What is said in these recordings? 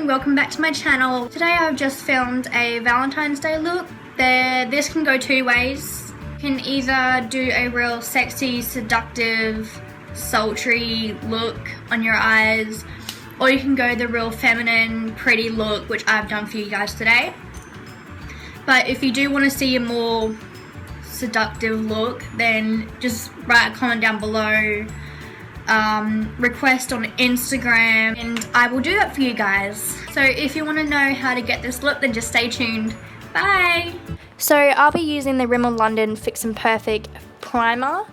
everyone, welcome back to my channel. Today I've just filmed a Valentine's Day look. This can go two ways. You can either do a real sexy, seductive, sultry look on your eyes, or you can go the real feminine, pretty look, which I've done for you guys today. But if you do want to see a more seductive look, then just write a comment down below, request on Instagram, and I will do that for you guys. So if you want to know how to get this look, then just stay tuned. Bye! So I'll be using the Rimmel London Fix and Perfect primer.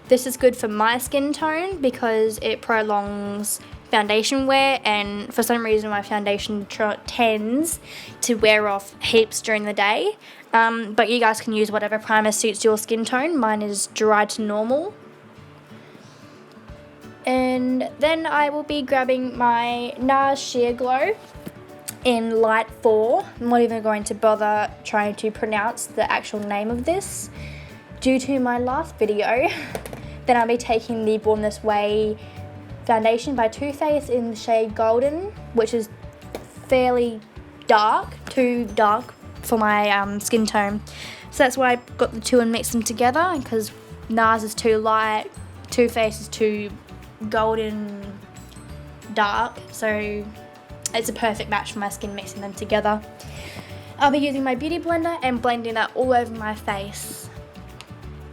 This is good for my skin tone because it prolongs foundation wear, and for some reason my foundation tends to wear off heaps during the day. But you guys can use whatever primer suits your skin tone. Mine is dry to normal. And then I will be grabbing my NARS Sheer Glow in Light 4. I'm not even going to bother trying to pronounce the actual name of this due to my last video. Then I'll be taking the Born This Way foundation by Too Faced in the shade Golden, which is fairly dark, too dark for my skin tone. So that's why I got the two and mixed them together, because NARS is too light, Too Faced is too golden dark, so it's a perfect match for my skin, mixing them together. I'll be using my beauty blender and blending that all over my face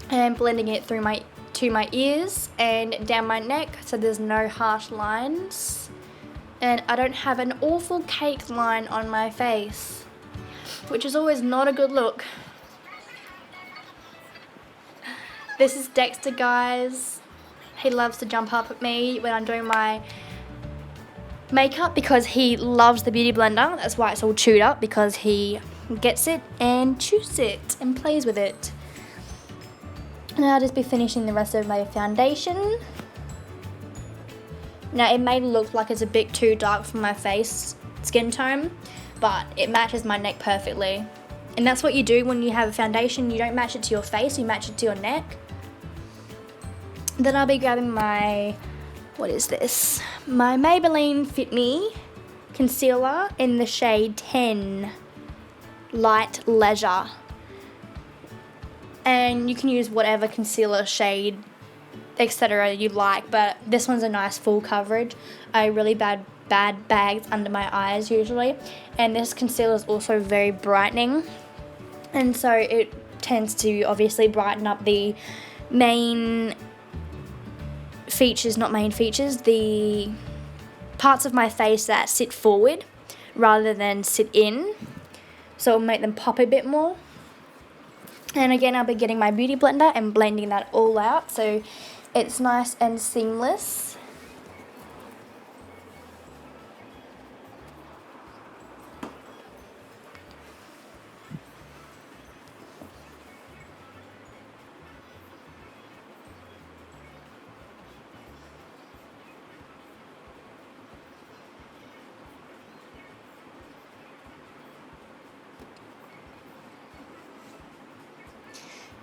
and blending it through to my ears and down my neck, so there's no harsh lines and I don't have an awful cake line on my face, which is always not a good look. This is Dexter, guys. He loves to jump up at me when I'm doing my makeup because he loves the beauty blender. That's why it's all chewed up, because he gets it and chews it and plays with it. And I'll just be finishing the rest of my foundation. Now, it may look like it's a bit too dark for my face skin tone, but it matches my neck perfectly. And that's what you do when you have a foundation. You don't match it to your face, you match it to your neck. Then I'll be grabbing my, what is this? My Maybelline Fit Me concealer in the shade 10 Light Leisure. And you can use whatever concealer shade, etc. you like, but this one's a nice full coverage. I have really bad bags under my eyes usually, and this concealer is also very brightening, and so it tends to obviously brighten up the main features, the parts of my face that sit forward rather than sit in, so it'll make them pop a bit more. And again, I'll be getting my beauty blender and blending that all out so it's nice and seamless.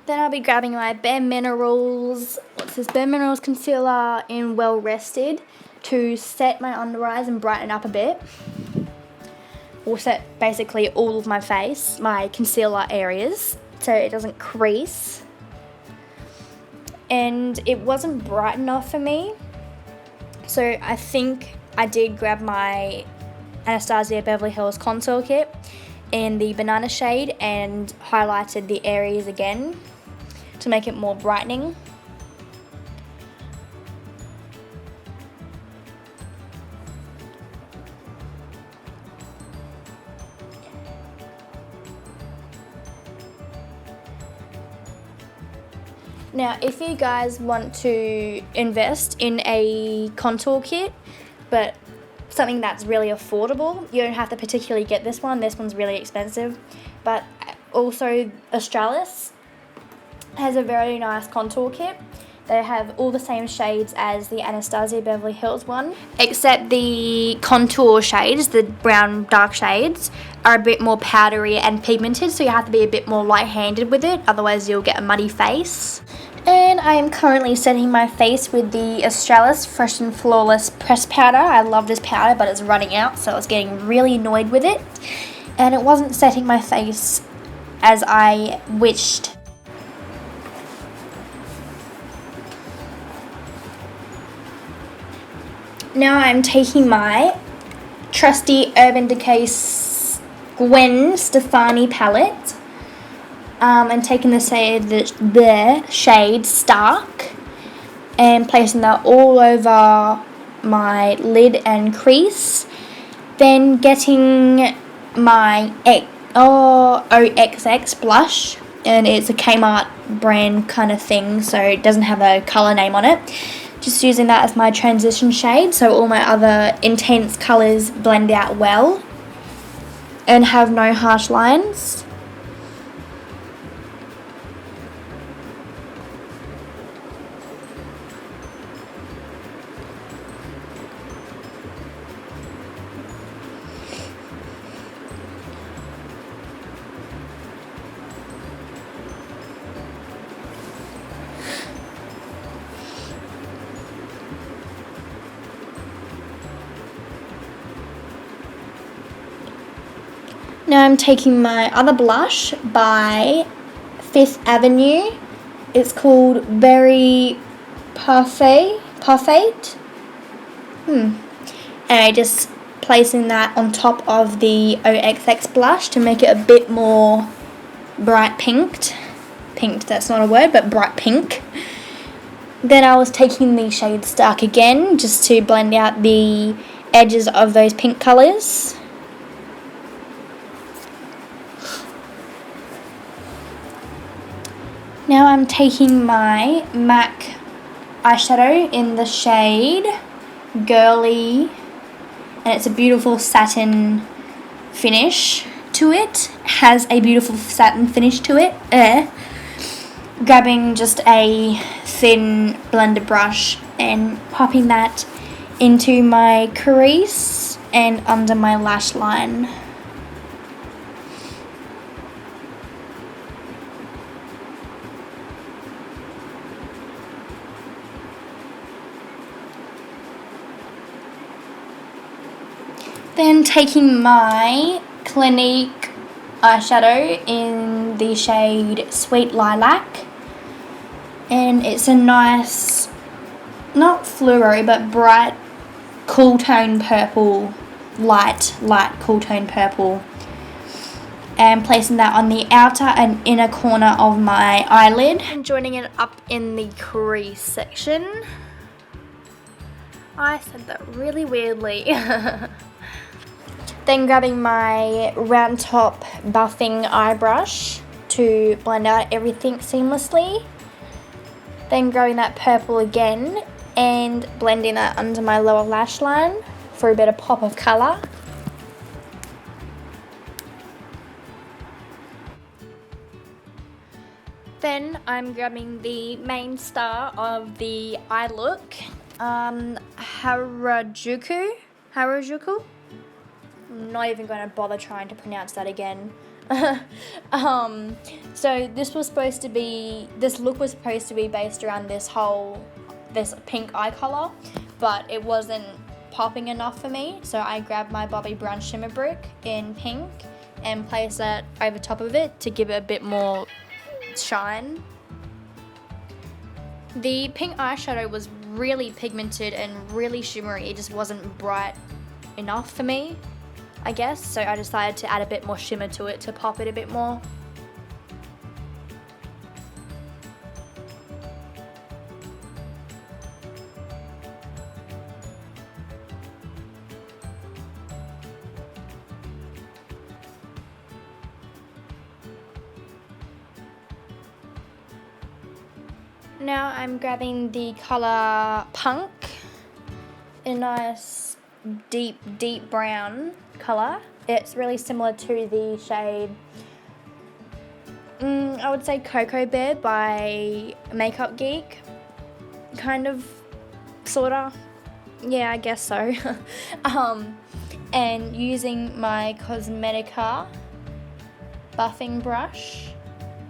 Then I'll be grabbing my Bare Minerals, Bare Minerals concealer in Well Rested to set my under eyes and brighten up a bit. Or set basically all of my face, my concealer areas, so it doesn't crease. And it wasn't bright enough for me, so I think I did grab my Anastasia Beverly Hills contour kit in the banana shade and highlighted the areas again to make it more brightening. Now, if you guys want to invest in a contour kit, but something that's really affordable, you don't have to particularly get this one. This one's really expensive, but also Australis has a very nice contour kit. They have all the same shades as the Anastasia Beverly Hills one, except the contour shades, the brown dark shades, are a bit more powdery and pigmented, so you have to be a bit more light-handed with it, otherwise you'll get a muddy face. And I am currently setting my face with the Australis Fresh and Flawless Pressed Powder. I love this powder, but it's running out, so I was getting really annoyed with it. And it wasn't setting my face as I wished. Now I'm taking my trusty Urban Decay Gwen Stefani palette and taking the shade Stark and placing that all over my lid and crease. Then getting my OXX blush, and it's a Kmart brand kind of thing, so it doesn't have a colour name on it. Just using that as my transition shade so all my other intense colours blend out well and have no harsh lines. Now I'm taking my other blush by Fifth Avenue. It's called Berry Parfait. And I just placing that on top of the OXX blush to make it a bit more bright pinked. Pinked, that's not a word, but bright pink. Then I was taking the shade Stark again just to blend out the edges of those pink colours. Now I'm taking my MAC eyeshadow in the shade Girly, and it's a beautiful satin finish to it. Has a beautiful satin finish to it. Grabbing just a thin blender brush and popping that into my crease and under my lash line. Then taking my Clinique eyeshadow in the shade Sweet Lilac, and it's a nice, not fluoro, but bright cool tone purple, light cool tone purple, and placing that on the outer and inner corner of my eyelid and joining it up in the crease section. I said that really weirdly. Then grabbing my round top buffing eye brush to blend out everything seamlessly. Then grabbing that purple again and blending that under my lower lash line for a bit of pop of colour. Then I'm grabbing the main star of the eye look, Harajuku. I'm not even going to bother trying to pronounce that again. So this look was supposed to be based around this pink eye color, but it wasn't popping enough for me, so I grabbed my Bobbi Brown Shimmer Brick in pink and placed that over top of it to give it a bit more shine. The pink eyeshadow was really pigmented and really shimmery. It just wasn't bright enough for me, I guess, so I decided to add a bit more shimmer to it to pop it a bit more. Now I'm grabbing the colour Punk, a nice deep brown colour. It's really similar to the shade, I would say Cocoa Bear by Makeup Geek. kind of, sorta. Yeah, I guess so. And using my Cosmetica buffing brush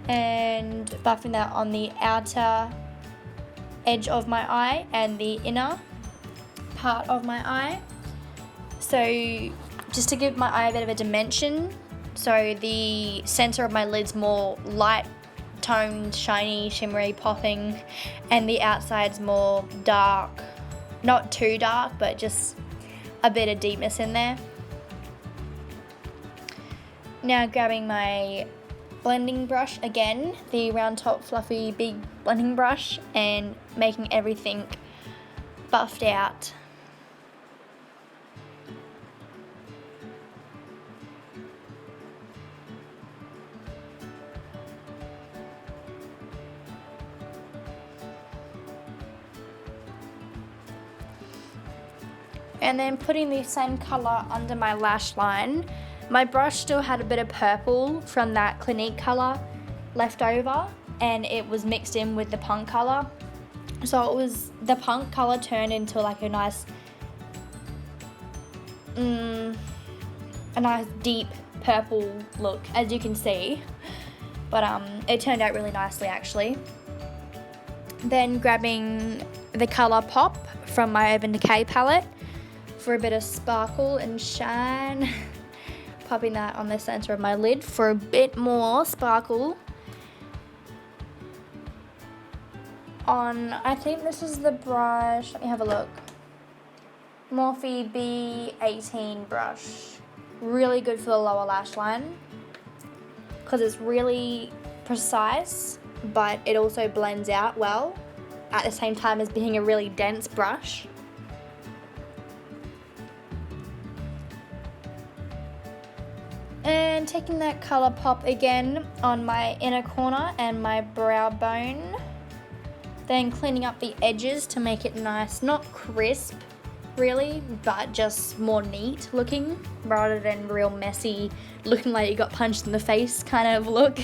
and buffing that on the outer edge of my eye and the inner part of my eye. So just to give my eye a bit of a dimension, so the center of my lid's more light toned, shiny, shimmery, popping, and the outside's more dark, not too dark, but just a bit of deepness in there. Now grabbing my blending brush again, the round top fluffy big blending brush, and making everything buffed out. And then putting the same colour under my lash line. My brush still had a bit of purple from that Clinique colour left over, and it was mixed in with the punk colour. So it was, the punk colour turned into like a nice deep purple look, as you can see. But it turned out really nicely actually. Then grabbing the colour Pop from my Urban Decay palette for a bit of sparkle and shine. Popping that on the center of my lid for a bit more sparkle. On, I think this is the brush, let me have a look. Morphe B18 brush. Really good for the lower lash line because it's really precise, but it also blends out well at the same time as being a really dense brush. And taking that colour Pop again on my inner corner and my brow bone. Then cleaning up the edges to make it nice, not crisp really, but just more neat looking rather than real messy, looking like you got punched in the face kind of look.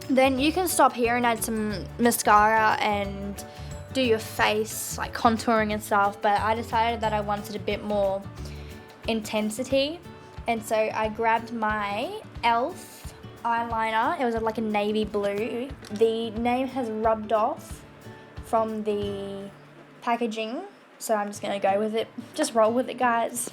Then you can stop here and add some mascara and do your face, like contouring and stuff, but I decided that I wanted a bit more intensity. And so I grabbed my e.l.f. eyeliner. It was like a navy blue. The name has rubbed off from the packaging, so I'm just going to go with it. Just roll with it, guys.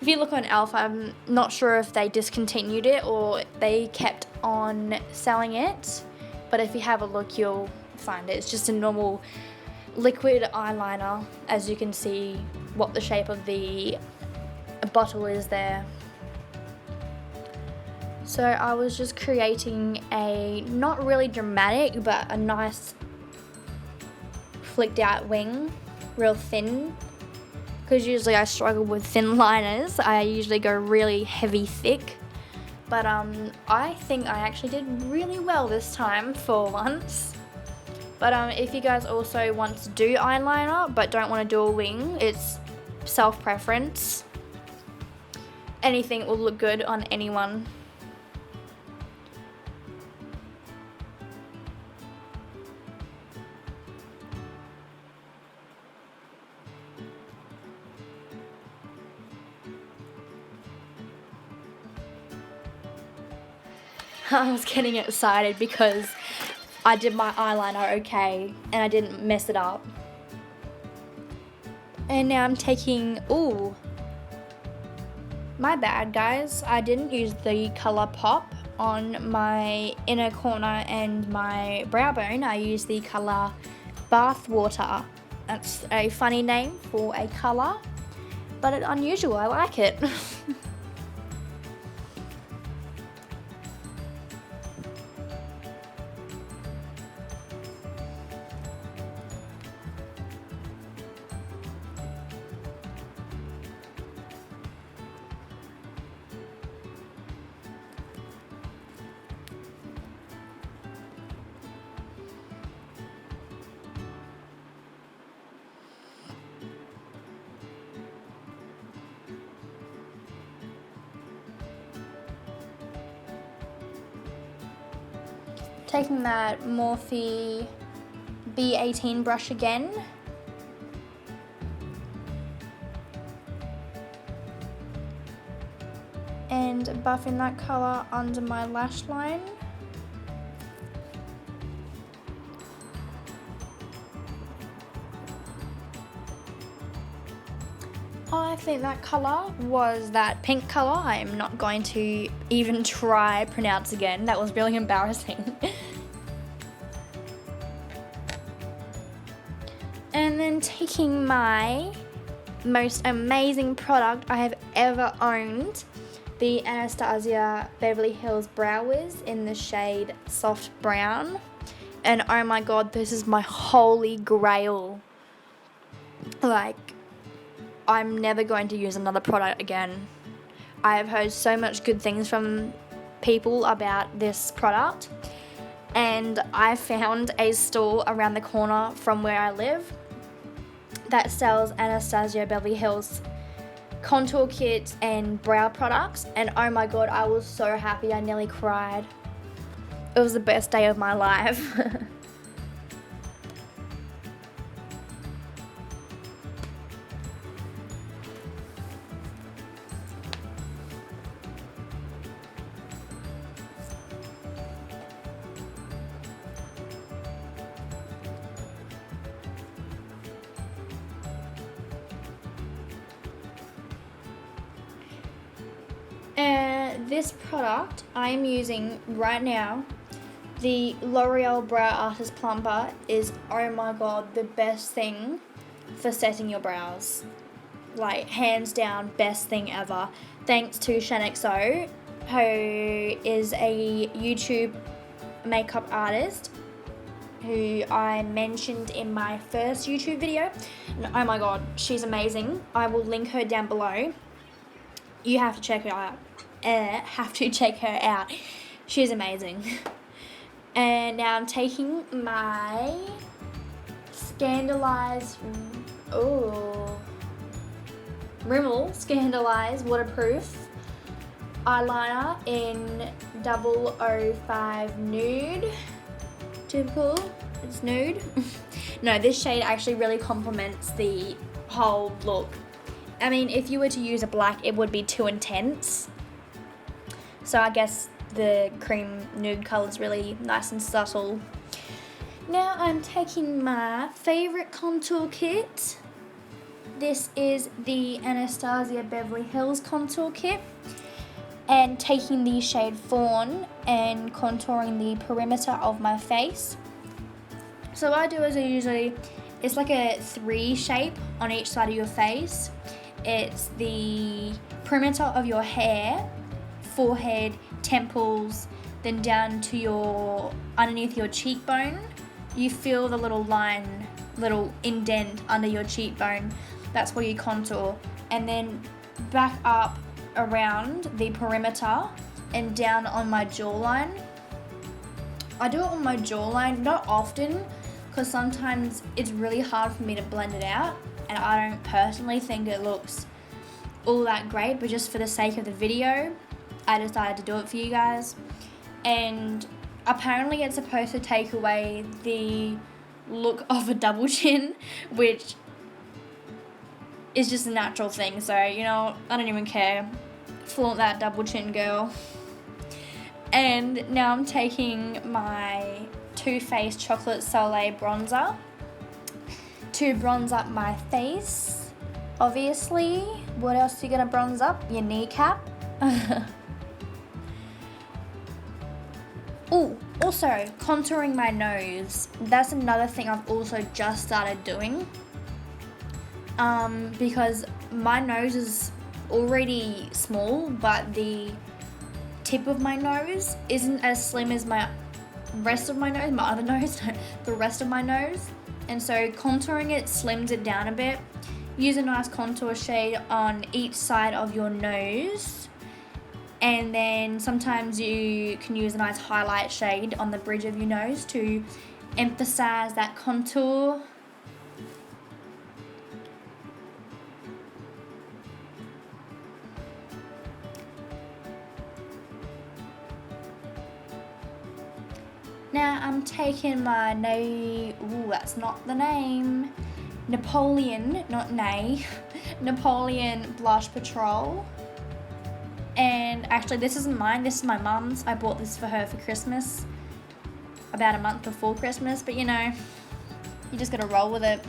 If you look on e.l.f., I'm not sure if they discontinued it or they kept on selling it. But if you have a look, you'll find it. It's just a normal liquid eyeliner, as you can see what the shape of the bottle is there. So I was just creating a not really dramatic but a nice flicked out wing, real thin, because usually I struggle with thin liners. I usually go really heavy thick, but I think I actually did really well this time for once. But if you guys also want to do eyeliner but don't want to do a wing, it's self-preference. Anything will look good on anyone. I was getting excited because I did my eyeliner okay and I didn't mess it up. And now I'm taking, ooh, my bad guys, I didn't use the colour Pop on my inner corner and my brow bone. I used the colour Bath Water. That's a funny name for a colour, but it's unusual, I like it. Taking that Morphe B18 brush again. And buffing that colour under my lash line. I think that colour was that pink colour. I'm not going to even try pronounce again. That was really embarrassing. And then taking my most amazing product I have ever owned, the Anastasia Beverly Hills Brow Wiz in the shade Soft Brown. And oh my god, this is my holy grail. Like, I'm never going to use another product again. I have heard so much good things from people about this product. And I found a store around the corner from where I live that sells Anastasia Beverly Hills contour kits and brow products, and oh my god, I was so happy I nearly cried. It was the best day of my life. This product I am using right now, the L'Oreal Brow Artist Plumper, is oh my god the best thing for setting your brows. Like, hands down, best thing ever. Thanks to Shaaanxo, who is a YouTube makeup artist who I mentioned in my first YouTube video. And oh my god, she's amazing. I will link her down below. You have to check her out. She's amazing. And now I'm taking my Rimmel Scandalized Waterproof eyeliner in 005 Nude. Typical, it's nude. No, this shade actually really complements the whole look. I mean, if you were to use a black, it would be too intense. So I guess the cream nude colour is really nice and subtle. Now I'm taking my favourite contour kit. This is the Anastasia Beverly Hills contour kit. And taking the shade Fawn and contouring the perimeter of my face. So what I do is it's like a 3 shape on each side of your face. It's the perimeter of your hair, forehead, temples, then down to underneath your cheekbone. You feel the little line, little indent under your cheekbone. That's where you contour. And then back up around the perimeter and down on my jawline. I do it on my jawline, not often, because sometimes it's really hard for me to blend it out, and I don't personally think it looks all that great, but just for the sake of the video, I decided to do it for you guys. And apparently it's supposed to take away the look of a double chin, which is just a natural thing. So, you know, I don't even care. Flaunt that double chin, girl. And now I'm taking my Too Faced Chocolate Soleil bronzer to bronze up my face. Obviously, what else are you gonna bronze up? Your kneecap. Oh, also contouring my nose. That's another thing I've also just started doing. Because my nose is already small, but the tip of my nose isn't as slim as my rest of my nose, my other nose, the rest of my nose. And so contouring it slims it down a bit. Use a nice contour shade on each side of your nose. And then sometimes you can use a nice highlight shade on the bridge of your nose to emphasize that contour. Now I'm taking my that's not the name. Napoleon, not Nay. Napoleon Blush Patrol. And actually this isn't mine, this is my mum's. I bought this for her for Christmas. About a month before Christmas, but you know, you just gotta roll with it.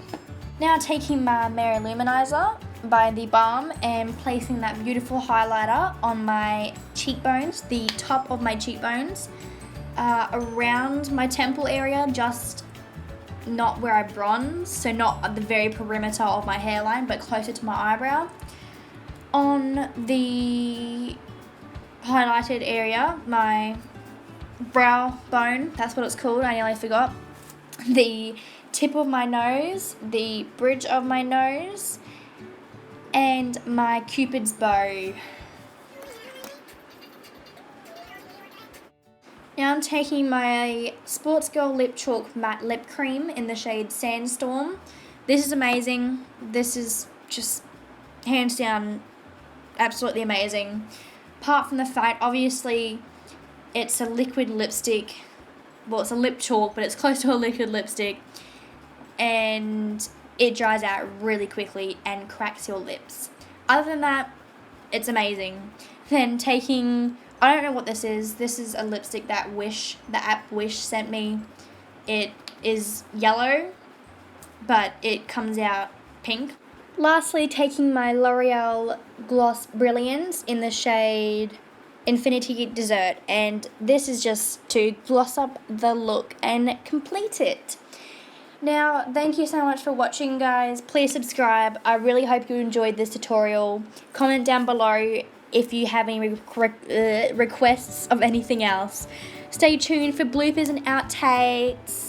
Now taking my Mary Luminizer by The Balm and placing that beautiful highlighter on my cheekbones, the top of my cheekbones, around my temple area, just not where I bronze, so not at the very perimeter of my hairline, but closer to my eyebrow. On the highlighted area, my brow bone, that's what it's called, I nearly forgot. The tip of my nose, the bridge of my nose, and my Cupid's bow. Now I'm taking my Sports Girl Lip Chalk Matte Lip Cream in the shade Sandstorm. This is amazing. This is just hands down absolutely amazing. Apart from the fact, obviously, it's a liquid lipstick. Well, it's a lip chalk, but it's close to a liquid lipstick. And it dries out really quickly and cracks your lips. Other than that, it's amazing. Then taking, I don't know what this is. This is a lipstick that the app Wish sent me. It is yellow, but it comes out pink. Lastly, taking my L'Oreal Gloss Brilliance in the shade Infinity Dessert, and this is just to gloss up the look and complete it. Now, thank you so much for watching, guys. Please subscribe. I really hope you enjoyed this tutorial. Comment down below if you have any requests of anything else. Stay tuned for bloopers and outtakes.